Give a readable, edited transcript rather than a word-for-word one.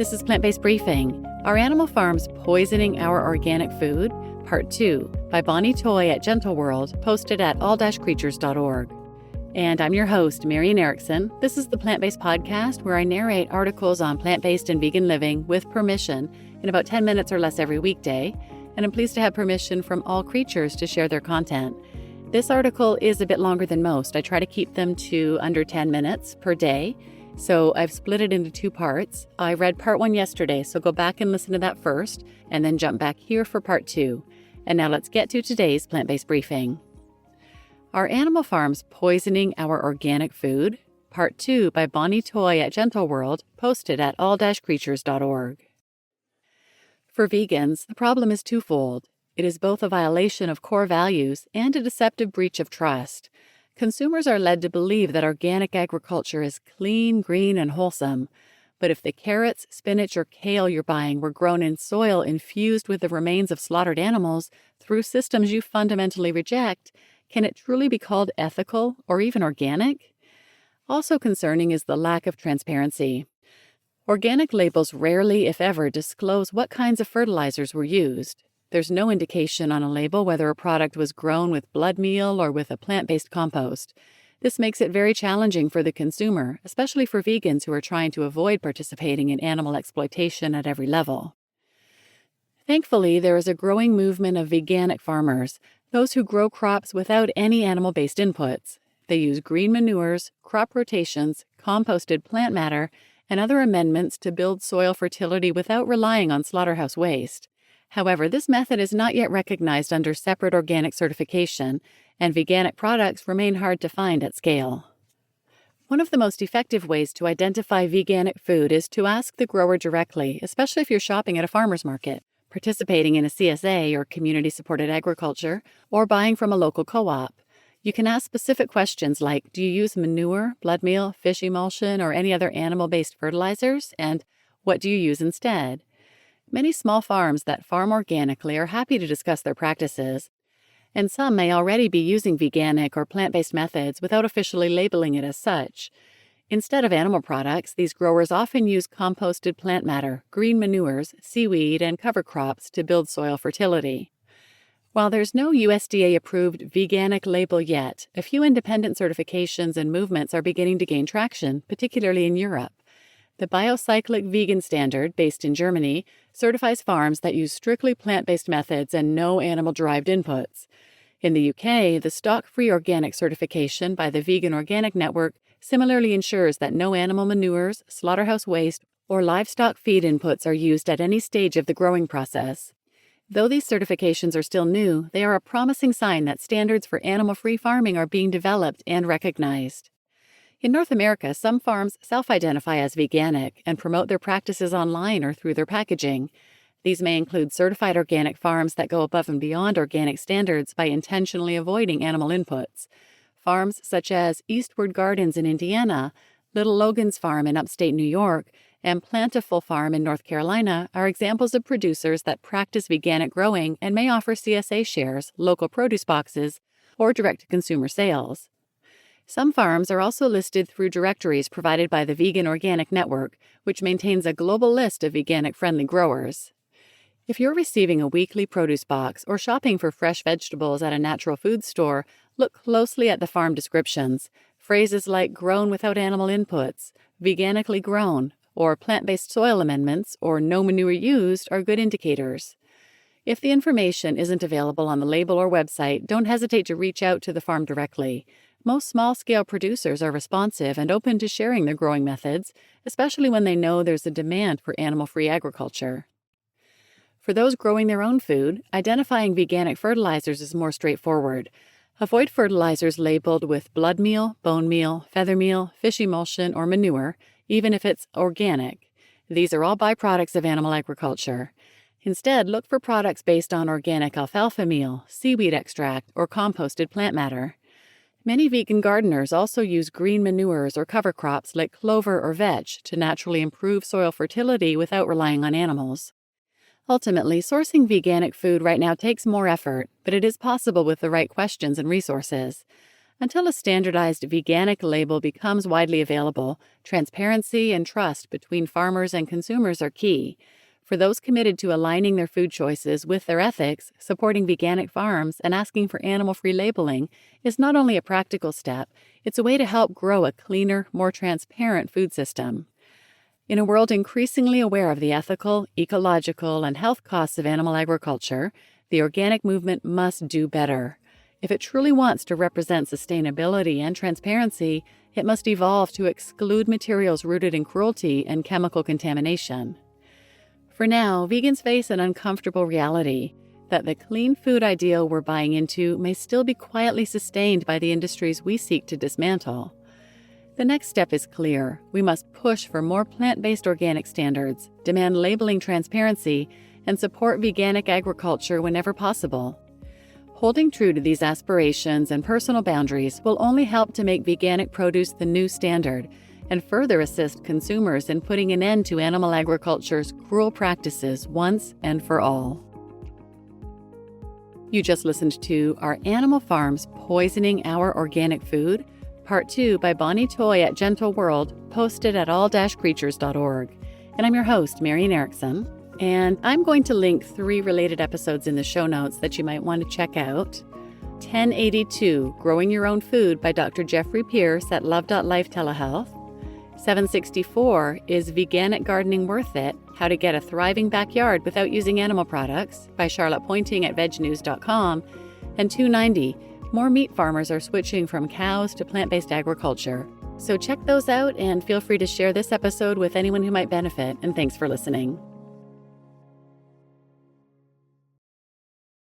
This is Plant-Based Briefing. Are animal farms poisoning our organic food? Part 2 by Bonnie Toye at Gentle World, posted at all-creatures.org. And I'm your host, Marian Erickson. This is the Plant-Based Podcast where I narrate articles on plant-based and vegan living with permission in about 10 minutes or less every weekday, and I'm pleased to have permission from all creatures to share their content. This article is a bit longer than most. I try to keep them to under 10 minutes per day, so I've split it into two parts. I read part 1 yesterday, so go back and listen to that first, and then jump back here for part 2. And now let's get to today's plant-based briefing. Are animal farms poisoning our organic food? Part 2 by Bonnie Toye at Gentle World, posted at all-creatures.org. For vegans, the problem is twofold. It is both a violation of core values and a deceptive breach of trust. Consumers are led to believe that organic agriculture is clean, green, and wholesome. But if the carrots, spinach, or kale you're buying were grown in soil infused with the remains of slaughtered animals through systems you fundamentally reject, can it truly be called ethical or even organic? Also concerning is the lack of transparency. Organic labels rarely, if ever, disclose what kinds of fertilizers were used. There's no indication on a label whether a product was grown with blood meal or with a plant-based compost. This makes it very challenging for the consumer, especially for vegans who are trying to avoid participating in animal exploitation at every level. Thankfully, there is a growing movement of veganic farmers, those who grow crops without any animal-based inputs. They use green manures, crop rotations, composted plant matter, and other amendments to build soil fertility without relying on slaughterhouse waste. However, this method is not yet recognized under separate organic certification, and veganic products remain hard to find at scale. One of the most effective ways to identify veganic food is to ask the grower directly, especially if you're shopping at a farmer's market, participating in a CSA or community-supported agriculture, or buying from a local co-op. You can ask specific questions like, do you use manure, blood meal, fish emulsion, or any other animal-based fertilizers? And what do you use instead? Many small farms that farm organically are happy to discuss their practices, and some may already be using veganic or plant-based methods without officially labeling it as such. Instead of animal products, these growers often use composted plant matter, green manures, seaweed, and cover crops to build soil fertility. While there's no USDA-approved veganic label yet, a few independent certifications and movements are beginning to gain traction, particularly in Europe. The Biocyclic Vegan Standard, based in Germany, certifies farms that use strictly plant-based methods and no animal-derived inputs. In the UK, the Stock-Free Organic certification by the Vegan Organic Network similarly ensures that no animal manures, slaughterhouse waste, or livestock feed inputs are used at any stage of the growing process. Though these certifications are still new, they are a promising sign that standards for animal-free farming are being developed and recognized. In North America, some farms self-identify as veganic and promote their practices online or through their packaging. These may include certified organic farms that go above and beyond organic standards by intentionally avoiding animal inputs. Farms such as Eastward Gardens in Indiana, Little Logan's Farm in upstate New York, and Plantiful Farm in North Carolina are examples of producers that practice veganic growing and may offer CSA shares, local produce boxes, or direct-to-consumer sales. Some farms are also listed through directories provided by the Vegan Organic Network, which maintains a global list of veganic-friendly growers. If you're receiving a weekly produce box or shopping for fresh vegetables at a natural food store, look closely at the farm descriptions. Phrases like grown without animal inputs, veganically grown, or plant-based soil amendments, or no manure used are good indicators. If the information isn't available on the label or website, don't hesitate to reach out to the farm directly. Most small-scale producers are responsive and open to sharing their growing methods, especially when they know there's a demand for animal-free agriculture. For those growing their own food, identifying veganic fertilizers is more straightforward. Avoid fertilizers labeled with blood meal, bone meal, feather meal, fish emulsion, or manure, even if it's organic. These are all byproducts of animal agriculture. Instead, look for products based on organic alfalfa meal, seaweed extract, or composted plant matter. Many vegan gardeners also use green manures or cover crops like clover or vetch to naturally improve soil fertility without relying on animals. Ultimately, sourcing veganic food right now takes more effort, but it is possible with the right questions and resources. Until a standardized veganic label becomes widely available, transparency and trust between farmers and consumers are key. For those committed to aligning their food choices with their ethics, supporting veganic farms and asking for animal-free labeling is not only a practical step, it's a way to help grow a cleaner, more transparent food system. In a world increasingly aware of the ethical, ecological, and health costs of animal agriculture, the organic movement must do better. If it truly wants to represent sustainability and transparency, it must evolve to exclude materials rooted in cruelty and chemical contamination. For now, vegans face an uncomfortable reality that the clean food ideal we're buying into may still be quietly sustained by the industries we seek to dismantle. The next step is clear. We must push for more plant-based organic standards, demand labeling transparency, and support veganic agriculture whenever possible. Holding true to these aspirations and personal boundaries will only help to make veganic produce the new standard and further assist consumers in putting an end to animal agriculture's cruel practices once and for all. You just listened to Are Animal Farms Poisoning Our Organic Food? Part 2 by Bonnie Toye at Gentle World, posted at all-creatures.org. And I'm your host, Marian Erickson. And I'm going to link 3 related episodes in the show notes that you might want to check out. 1082, Growing Your Own Food by Dr. Jeffrey Pierce at Love.Life Telehealth. 764, Is Veganic Gardening Worth It? How to Get a Thriving Backyard Without Using Animal Products by Charlotte Pointing at vegnews.com. And 290, More meat farmers are switching from cows to plant-based agriculture. So check those out and feel free to share this episode with anyone who might benefit, and thanks for listening.